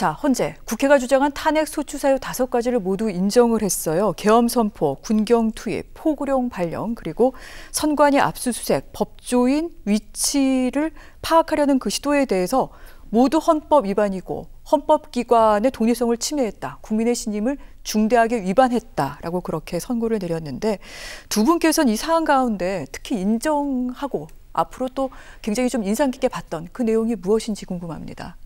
자, 헌재 국회가 주장한 탄핵 소추 사유 5가지를 모두 인정을 했어요. 계엄 선포, 군경 투입, 포구령 발령, 그리고 선관위 압수수색, 법조인 위치를 파악하려는 그 시도에 대해서 모두 헌법 위반이고 헌법기관의 독립성을 침해했다. 국민의 신임을 중대하게 위반했다라고 그렇게 선고를 내렸는데 두 분께서는 이 사안 가운데 특히 인정하고 앞으로 또 굉장히 좀 인상 깊게 봤던 그 내용이 무엇인지 궁금합니다.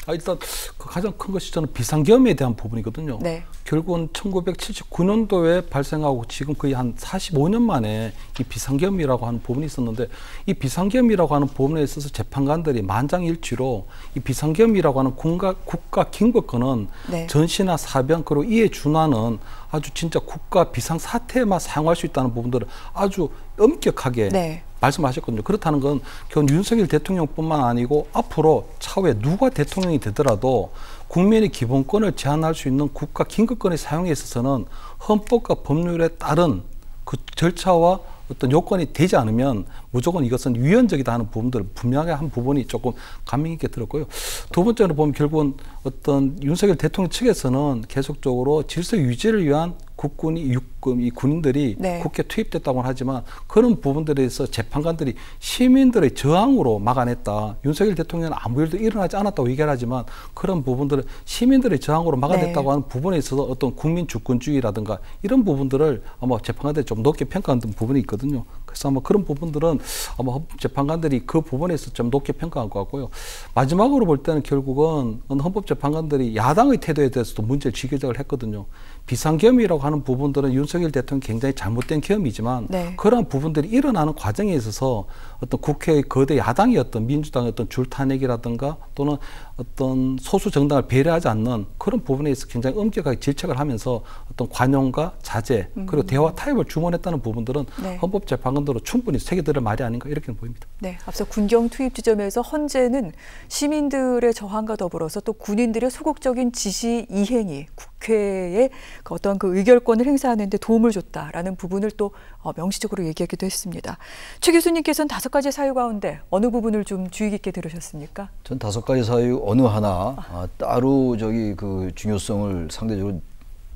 일단 그 가장 큰 것이 저는 비상계엄에 대한 부분이거든요. 네. 결국은 1979년도에 발생하고 지금 거의 한 45년 만에 이 비상계엄이라고 하는 부분이 있었는데 이 비상계엄이라고 하는 부분에 있어서 재판관들이 만장일치로 이 비상계엄이라고 하는 국가 긴급권은 네. 전시나 사변 그리고 이에 준하는 아주 진짜 국가 비상사태에만 사용할 수 있다는 부분들을 아주 엄격하게 네. 말씀하셨거든요. 그렇다는 건 결국 윤석열 대통령뿐만 아니고 앞으로 차후에 누가 대통령이 되더라도 국민의 기본권을 제한할 수 있는 국가 긴급권의 사용에 있어서는 헌법과 법률에 따른 그 절차와 어떤 요건이 되지 않으면 무조건 이것은 위헌적이다 하는 부분들을 분명하게 한 부분이 조금 감명 있게 들었고요. 두 번째로 보면 결국은 어떤 윤석열 대통령 측에서는 계속적으로 질서 유지를 위한 국군이 이 군인들이 네. 국회에 투입됐다고는 하지만 그런 부분들에 대해서 재판관들이 시민들의 저항으로 막아냈다. 윤석열 대통령은 아무 일도 일어나지 않았다고 얘기를 하지만 그런 부분들을 시민들의 저항으로 막아냈다고 네. 하는 부분에 있어서 어떤 국민 주권주의라든가 이런 부분들을 아마 재판관들이 좀 높게 평가하는 부분이 있거든요. 그래서 아마 그런 부분들은 아마 재판관들이 그 부분에서 좀 높게 평가한 것 같고요. 마지막으로 볼 때는 결국은 헌법재판관들이 야당의 태도에 대해서도 문제를 지적을 했거든요. 비상계엄이라고 하는 부분들은 윤석열 대통령이 굉장히 잘못된 계엄이지만 네. 그러한 부분들이 일어나는 과정에 있어서 어떤 국회의 거대 야당이 어떤 민주당의 어떤 줄탄핵이라든가 또는 어떤 소수 정당을 배려하지 않는 그런 부분에 있어서 굉장히 엄격하게 질책을 하면서 어떤 관용과 자제 그리고 대화 타협을 주문했다는 부분들은 네. 헌법재판관으로 충분히 새겨들을 말이 아닌가 이렇게 보입니다. 네, 앞서 군경 투입 지점에서 헌재는 시민들의 저항과 더불어서 또 군인들의 소극적인 지시 이행이 국회의 어떤 그 의결권을 행사하는 데 도움을 줬다라는 부분을 또 명시적으로 얘기하기도 했습니다. 최 교수님께서는 5가지 사유 가운데 어느 부분을 좀 주의 깊게 들으셨습니까? 전 5가지 사유 어느 하나 따로 그 중요성을 상대적으로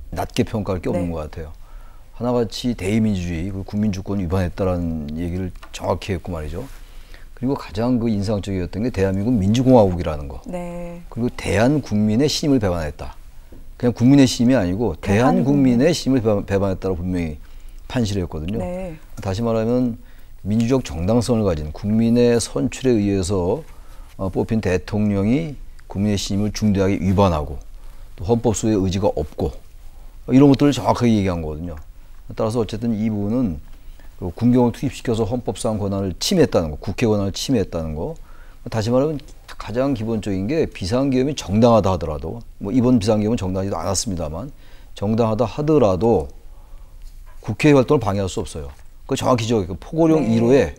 낮게 평가할 게 없는 네. 것 같아요. 하나같이 대의민주주의, 국민주권 위반했다라는 얘기를 정확히 했고 말이죠. 그리고 가장 그 인상적이었던 게 대한민국 민주공화국이라는 거. 네. 그리고 대한국민의 신임을 배반했다. 그냥 국민의 신임이 아니고 대한국민의 신임을 배반했다고 분명히 판시를 했거든요. 네. 다시 말하면 민주적 정당성을 가진 국민의 선출에 의해서 뽑힌 대통령이 국민의 신임을 중대하게 위반하고 또 헌법소의 의지가 없고 이런 것들을 정확하게 얘기한 거거든요. 따라서 어쨌든 이 부분은 군경을 투입시켜서 헌법상 권한을 침해했다는 거, 국회 권한을 침해했다는 거. 다시 말하면 가장 기본적인 게 비상계엄이 정당하다 하더라도 뭐 이번 비상계엄은 정당하지도 않았습니다만 정당하다 하더라도 국회 활동을 방해할 수 없어요. 그 정확히 지적했고 포고령 네. 1호에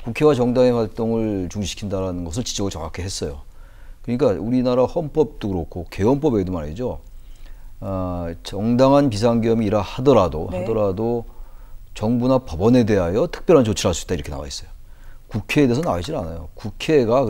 국회와 정당의 활동을 중지시킨다는 것을 지적을 정확히 했어요. 그러니까 우리나라 헌법도 그렇고 개헌법에도 말이죠. 정당한 비상계엄이라 하더라도 정부나 법원에 대하여 특별한 조치를 할 수 있다 이렇게 나와 있어요. 국회에 대해서 나와 있질 않아요. 국회가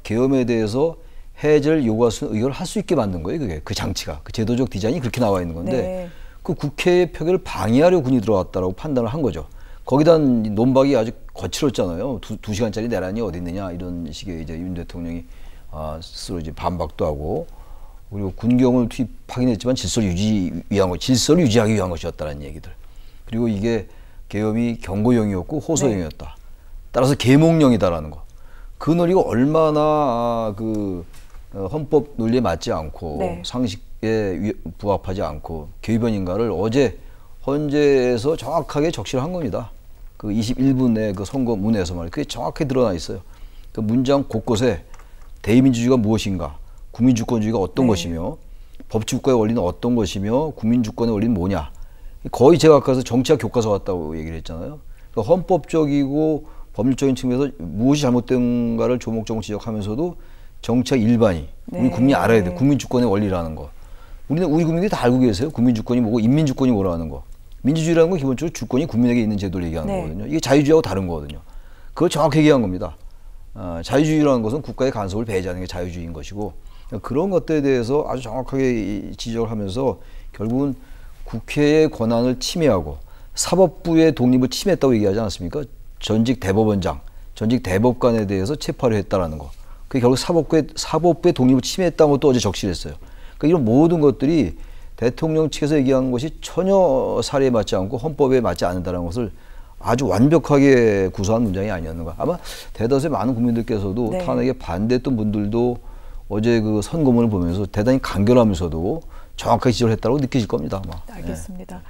계엄에 대해서 해제를 요구할 수 있는 의결을 할 수 있게 만든 거예요. 그게 그 장치가 그 제도적 디자인이 그렇게 나와 있는 건데 네. 그 국회의 표결을 방해하려 군이 들어왔다라고 판단을 한 거죠. 거기다 논박이 아주 거칠었잖아요. 2시간짜리 내란이 어디 있느냐 이런 식의 이제 윤 대통령이 스스로 이제 반박도 하고 그리고 군경을 투입하긴 했지만 질서를 유지하기 위한 것이었다는 얘기들. 그리고 이게 계엄이 경고령이었고 호소령이었다. 따라서 계몽령이다라는 거. 그 논리가 얼마나 헌법 논리에 맞지 않고 네. 상식에 부합하지 않고 개위변인가를 어제 헌재에서 정확하게 적시를 한 겁니다. 그 21분 내 그 선고문에서 말이에요. 그게 정확히 드러나 있어요. 그 문장 곳곳에 대의민주주의가 무엇인가, 국민주권주의가 어떤 네. 것이며, 법치국가의 원리는 어떤 것이며, 국민주권의 원리는 뭐냐. 거의 제가 아까 정치학 교과서 같다고 얘기를 했잖아요. 그러니까 헌법적이고 법률적인 측면에서 무엇이 잘못된가를 조목조목 지적하면서도 정치학 일반이 네. 우리 국민이 알아야 돼. 국민주권의 원리라는 거. 우리 국민들이 다 알고 계세요. 국민주권이 뭐고 인민주권이 뭐라는 거. 민주주의라는 건 기본적으로 주권이 국민에게 있는 제도를 얘기하는 네. 거거든요. 이게 자유주의하고 다른 거거든요. 그걸 정확히 얘기한 겁니다. 자유주의라는 것은 국가의 간섭을 배제하는 게 자유주의인 것이고 그런 것들에 대해서 아주 정확하게 지적을 하면서 결국은 국회의 권한을 침해하고 사법부의 독립을 침해했다고 얘기하지 않았습니까? 전직 대법원장, 전직 대법관에 대해서 체포를 했다라는 거. 그게 결국 사법부의 독립을 침해했다는 것도 어제 적시했어요. 그러니까 이런 모든 것들이 대통령 측에서 얘기한 것이 전혀 사례에 맞지 않고 헌법에 맞지 않는다는 것을 아주 완벽하게 구사한 문장이 아니었는가. 아마 대다수의 많은 국민들께서도 네. 탄핵에 반대했던 분들도 어제 그 선고문을 보면서 대단히 간결하면서도 정확하게 지적을 했다고 느끼실 겁니다. 아마. 알겠습니다.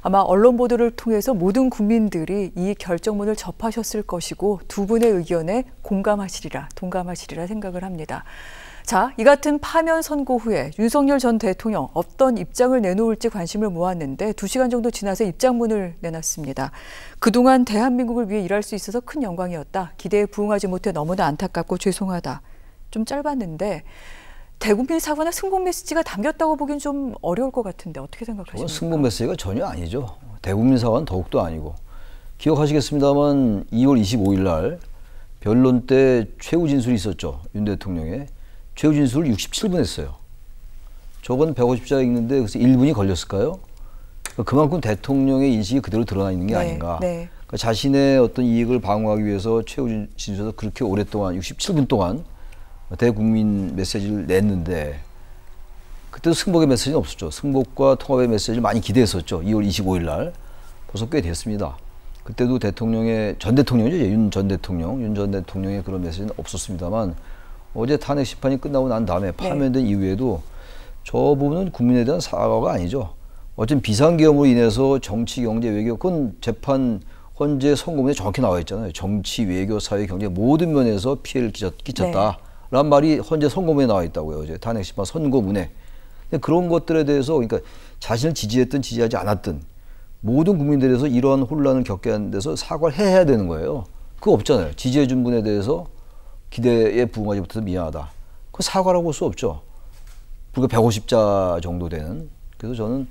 아마 언론 보도를 통해서 모든 국민들이 이 결정문을 접하셨을 것이고 두 분의 의견에 동감하시리라 생각을 합니다. 자, 이 같은 파면 선고 후에 윤석열 전 대통령 어떤 입장을 내놓을지 관심을 모았는데 2시간 정도 지나서 입장문을 내놨습니다. 그동안 대한민국을 위해 일할 수 있어서 큰 영광이었다. 기대에 부응하지 못해 너무나 안타깝고 죄송하다. 좀 짧았는데 대국민 사과나 승복 메시지가 담겼다고 보기엔 좀 어려울 것 같은데 어떻게 생각하십니까? 승복 메시지가 전혀 아니죠. 대국민 사과는 더욱도 아니고. 기억하시겠습니다만 2월 25일 날 변론 때 최후 진술이 있었죠. 윤 대통령의. 최후 진술을 67분 했어요. 저건 150자 읽는데 그래서 1분이 걸렸을까요? 그만큼 대통령의 인식이 그대로 드러나 있는 게 아닌가. 네. 그러니까 자신의 어떤 이익을 방어하기 위해서 최후 진술에서 그렇게 오랫동안 67분 동안 대국민 메시지를 냈는데 그때도 승복의 메시지는 없었죠. 승복과 통합의 메시지를 많이 기대했었죠. 2월 25일 날. 벌써 꽤 됐습니다. 그때도 전 대통령이죠. 윤 전 대통령의 그런 메시지는 없었습니다만 어제 탄핵 심판이 끝나고 난 다음에 파면된 이후에도 저 부분은 국민에 대한 사과가 아니죠. 어쨌든 비상계엄으로 인해서 정치, 경제, 외교, 그건 재판 헌재 선고문에 정확히 나와 있잖아요. 정치, 외교, 사회, 경제 모든 면에서 피해를 끼쳤다. 라는 말이 헌재 선고문에 나와 있다고요. 어제 탄핵 심판 선고문에. 근데 그런 것들에 대해서 그러니까 자신을 지지했든 지지하지 않았든 모든 국민들에서 이러한 혼란을 겪게 하는 데서 사과를 해야 되는 거예요. 그거 없잖아요. 지지해준 분에 대해서 기대에 부응하지 못해서 미안하다. 그거 사과라고 할 수 없죠. 불과 150자 정도 되는. 그래서 저는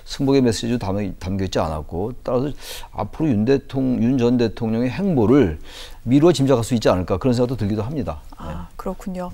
승복의 메시지도 담겨있지 않았고 따라서 앞으로 윤 전 대통령의 행보를 미루어 짐작할 수 있지 않을까 그런 생각도 들기도 합니다. 아, 그렇군요.